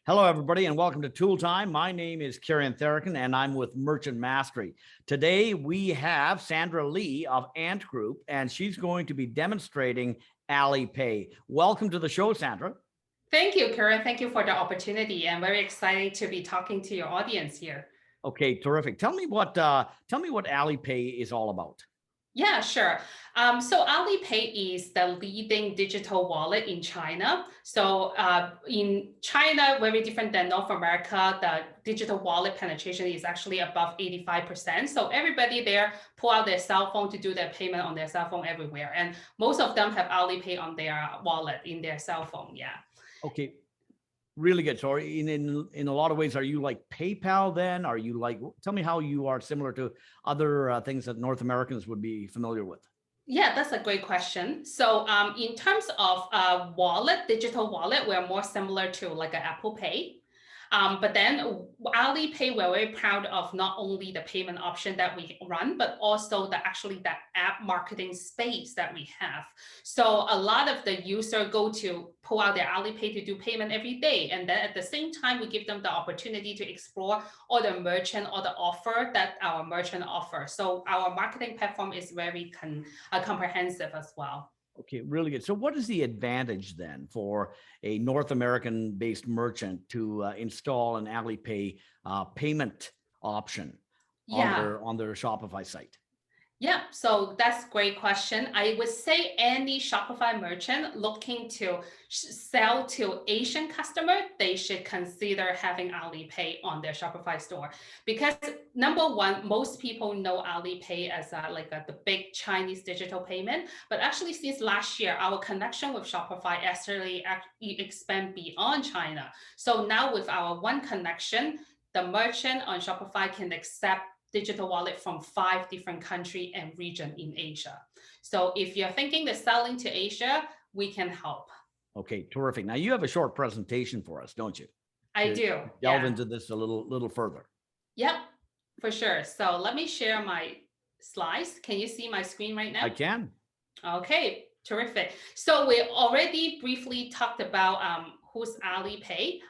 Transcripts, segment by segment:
Hello, everybody, and welcome to Tool Time. My name is Kieran Therikin, and I'm with Merchant Mastery. Today, we have Sandra Lee of Ant Group, and she's going to be demonstrating Alipay. Welcome to the show, Sandra. Thank you, Kieran. Thank you for the opportunity. I'm very excited to be talking to your audience here. Okay, terrific. Tell me what Alipay is all about. Yeah, sure. So Alipay is the leading digital wallet in China. So in China, very different than North America, the digital wallet penetration is actually above 85%. So everybody there pull out their cell phone to do their payment on their cell phone everywhere. And most of them have Alipay on their wallet in their cell phone. Yeah. Okay, really good. So in a lot of ways, are you like PayPal then? Are you like, tell me how you are similar to other things that North Americans would be familiar with? Yeah, that's a great question. So in terms of wallet, digital wallet, we're more similar to like an Apple Pay. But then Alipay, we're very proud of not only the payment option that we run, but also that app marketing space that we have. So a lot of the user go to pull out their Alipay to do payment every day. And then at the same time, we give them the opportunity to explore all the merchant or the offer that our merchant offer. So our marketing platform is very comprehensive as well. Okay, really good. So what is the advantage then for a North American based merchant to install an Alipay payment option Yeah. on their Shopify site? Yeah, so that's a great question. I would say any Shopify merchant looking to sell to Asian customer, they should consider having Alipay on their Shopify store. Because number one, most people know Alipay as the big Chinese digital payment. But actually, since last year, our connection with Shopify actually expand beyond China. So now with our one connection, the merchant on Shopify can accept digital wallet from 5 different countries and region in Asia. So if you're thinking of selling to Asia, we can help. Okay, terrific. Now you have a short presentation for us, don't you? I do. Delve into this a little further. Yep, for sure. So let me share my slides. Can you see my screen right now? I can. Okay, terrific. So we already briefly talked about who's Alipay.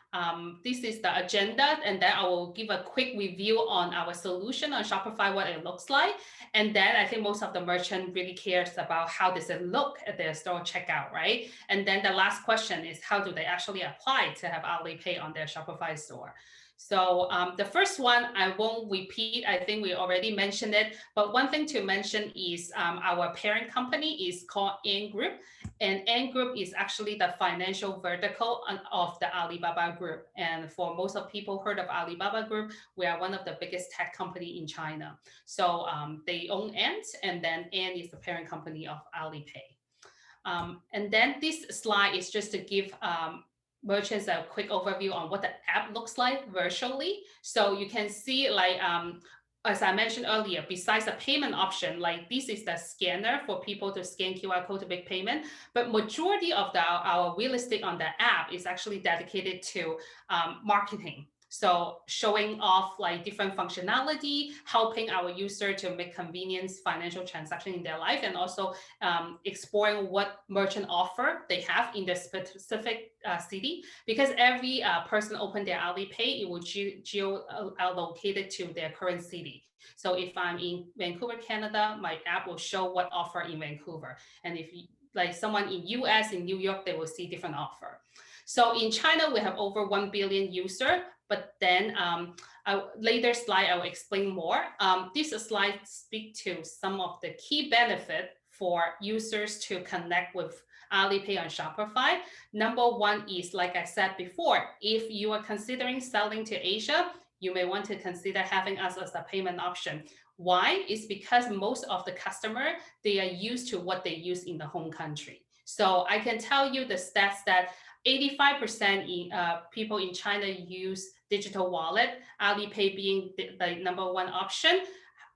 This is the agenda, and then I will give a quick review on our solution on Shopify, what it looks like. And then I think most of the merchant really cares about how does it look at their store checkout, right? And then the last question is how do they actually apply to have Alipay on their Shopify store? So the first one, I won't repeat. I think we already mentioned it. But one thing to mention is our parent company is called Ant Group. And Ant Group is actually the financial vertical of the Alibaba Group. And for most of people heard of Alibaba Group, we are one of the biggest tech company in China. So they own Ant, and then Ant is the parent company of Alipay. And then this slide is just to give merchants a quick overview on what the app looks like virtually. So you can see as I mentioned earlier, besides the payment option, like this is the scanner for people to scan QR code to make payment. But majority of our real estate on the app is actually dedicated to marketing. So showing off like different functionality, helping our user to make convenience financial transaction in their life, and also exploring what merchant offer they have in the specific city. Because every person open their Alipay, it will geo-allocated to their current city. So if I'm in Vancouver, Canada, my app will show what offer in Vancouver. And if like someone in US, in New York, they will see different offer. So in China, we have over 1 billion user, but then later slide, I will explain more. This slide speak to some of the key benefit for users to connect with Alipay on Shopify. Number one is, like I said before, if you are considering selling to Asia, you may want to consider having us as a payment option. Why? It's because most of the customer, they are used to what they use in the home country. So I can tell you the stats that 85% people in China use digital wallet, Alipay being the number one option.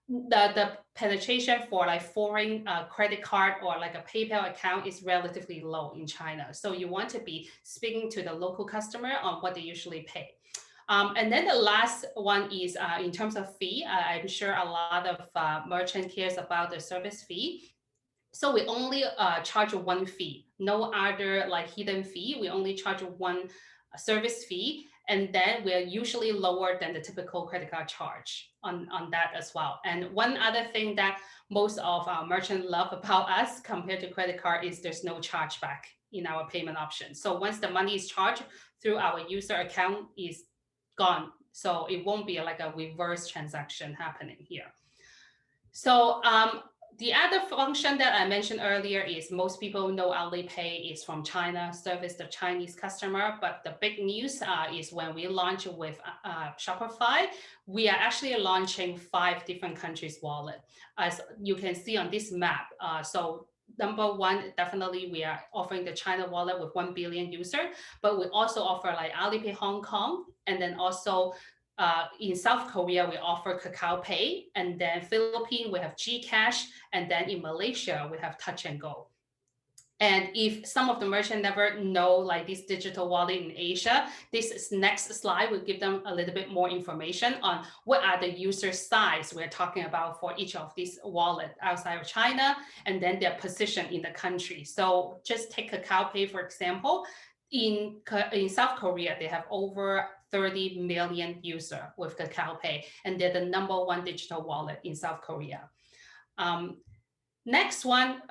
The penetration for like foreign credit card or like a PayPal account is relatively low in China. So you want to be speaking to the local customer on what they usually pay. And then the last one is in terms of fee. I'm sure a lot of merchant cares about the service fee. So we only charge one fee, no other like hidden fee. We only charge one service fee. And then we're usually lower than the typical credit card charge on that as well. And one other thing that most of our merchants love about us compared to credit card is there's no chargeback in our payment option. So once the money is charged through our user account is gone. So it won't be like a reverse transaction happening here. So the other function that I mentioned earlier is most people know Alipay is from China, service the Chinese customer. But the big news is when we launch with Shopify, we are actually launching 5 different countries' wallet. As you can see on this map. So number one, definitely we are offering the China wallet with 1 billion user, but we also offer like Alipay Hong Kong, and then also in South Korea, we offer Kakao Pay, and then Philippines, we have Gcash, and then in Malaysia, we have Touch and Go. And if some of the merchants never know like this digital wallet in Asia, this next slide will give them a little bit more information on what are the user size we're talking about for each of these wallets outside of China, and then their position in the country. So just take Kakao Pay, for example. In South Korea, they have over 30 million users with Kakao Pay, and they're the #1 digital wallet in South Korea. Next one,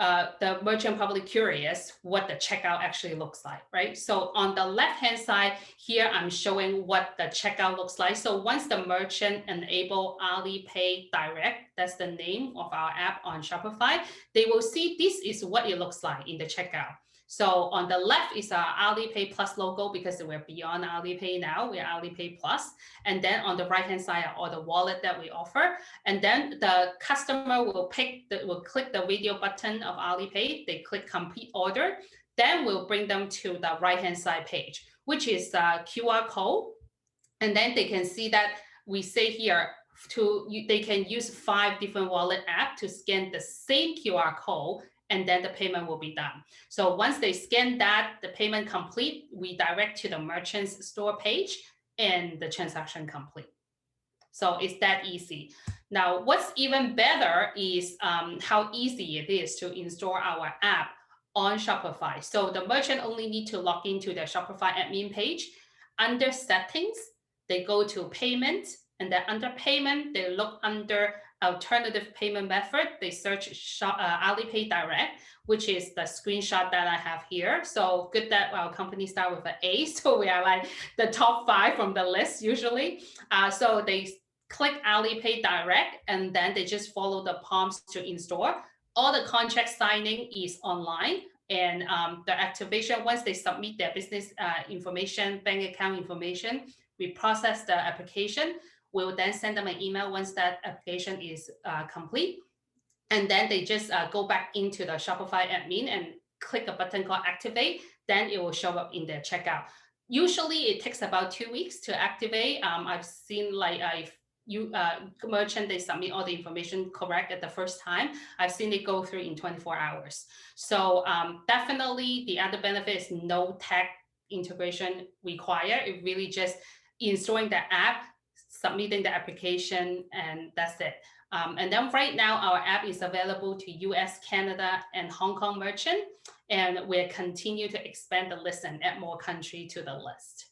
the merchant probably curious what the checkout actually looks like, right? So on the left-hand side here, I'm showing what the checkout looks like. So once the merchant enable Alipay Direct, that's the name of our app on Shopify, they will see this is what it looks like in the checkout. So on the left is our Alipay Plus logo because we're beyond Alipay now, we're Alipay Plus. And then on the right-hand side are all the wallet that we offer. And then the customer will click the video button of Alipay, they click complete order, then we'll bring them to the right-hand side page, which is the QR code. And then they can see that we say here, they can use 5 different wallet apps to scan the same QR code, and then the payment will be done. So once they scan that, the payment complete, we direct to the merchant's store page and the transaction complete. So it's that easy. Now, what's even better is how easy it is to install our app on Shopify. So the merchant only need to log into their Shopify admin page. Under settings, they go to payment, and then under payment, they look under alternative payment method. They search Alipay Direct, which is the screenshot that I have here. So good that our company start with an A. So we are like the top 5 from the list usually. So they click Alipay Direct, and then they just follow the prompts to install. All the contract signing is online, and the activation, once they submit their business information, bank account information, we process the application. We'll then send them an email once that application is complete. And then they just go back into the Shopify admin and click a button called activate. Then it will show up in their checkout. Usually it takes about 2 weeks to activate. I've seen like if merchant, they submit all the information correct at the first time, I've seen it go through in 24 hours. So definitely the other benefit is no tech integration required. It really just installing the app, submitting the application, and that's it. And then right now, our app is available to US, Canada, and Hong Kong merchant, and we'll continue to expand the list and add more country to the list.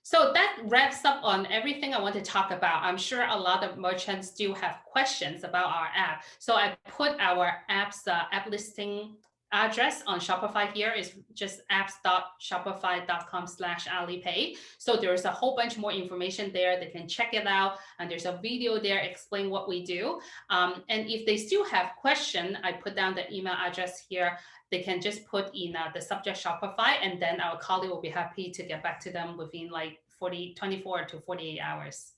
So that wraps up on everything I want to talk about. I'm sure a lot of merchants still have questions about our app. So I put our app's app listing address on Shopify here. Is just apps.shopify.com/Alipay. So there's a whole bunch more information there. They can check it out. And there's a video there explain what we do. And if they still have question, I put down the email address here. They can just put in the subject Shopify, and then our colleague will be happy to get back to them within like 24 to 48 hours.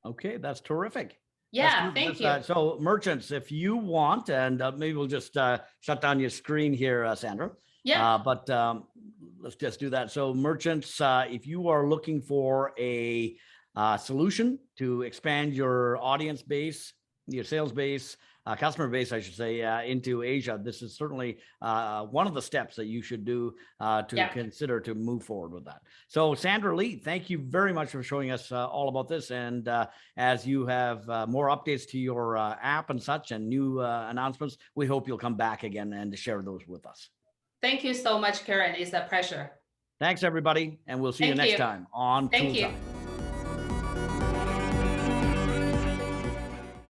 Okay, that's terrific. Yeah, thank you. So merchants, if you want, and maybe we'll just shut down your screen here, Sandra. Yeah. But let's just do that. So merchants, if you are looking for a solution to expand your audience base, your sales base, customer base, I should say, into Asia, this is certainly one of the steps that you should do to consider to move forward with that. So Sandra Lee, thank you very much for showing us all about this. And as you have more updates to your app and such and new announcements, we hope you'll come back again and share those with us. Thank you so much, Karen. It's a pleasure. Thanks, everybody. And we'll see you next time on Tool Time.